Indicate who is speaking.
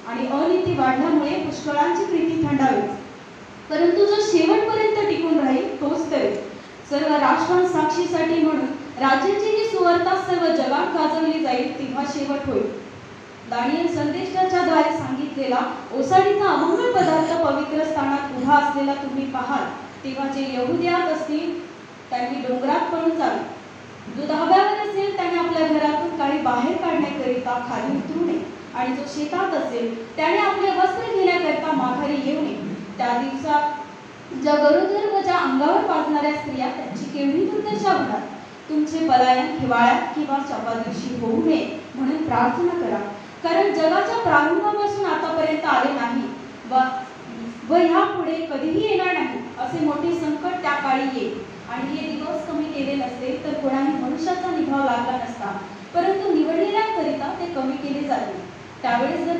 Speaker 1: आणि अनिती वाढल्यामुळे पुष्कळांची प्रीती थंडावी, परंतु जो शेवटपर्यंत टिकून राहील तोच तरी. सर्व राष्ट्रां साक्षीसाठी म्हणून राज्याची ही सुवार्ता सर्व जगात गाजवली जाईल तेव्हा शेवट होईल. दानियल संदेशाच्या द्वारे सांगितलेला ओसाडीचा अमंगळ पदार्थ पवित्र स्थानात उभा असलेला तुम्ही पाहाल तेव्हा जे यहुद्यात असतील त्यांनी डोंगरात पळून जावे, जो धाब्यावर असेल त्याने आपल्या घरातून काही बाहेर काढण्याकरिता खाली उतरू नये, आणि जो शेतात असेल त्याने आपले वस्त्र घेण्याकरिता माघारी येऊ नये. त्या दिवसात ज्या गरोदर व ज्या अंगावर पाजणाऱ्या स्त्रिया त्यांची केवढी दुर्दशा होणार. तुमचे पलायन हिवाळ्यात किंवा शपा दिवशी होऊ नये म्हणून प्रार्थना करा, कारण जगाच्या प्रारंभापासून आतापर्यंत आले नाही व ह्यापुढे कधीही येणार नाही असे मोठे संकट त्या काळी येईल. आणि हे दिवस कमी केले नसते तर कोणाही मनुष्याचा निभाव लागला नसता, परंतु निवडलेल्यांकरिता ते कमी केले जातील. त्यावेळेस जर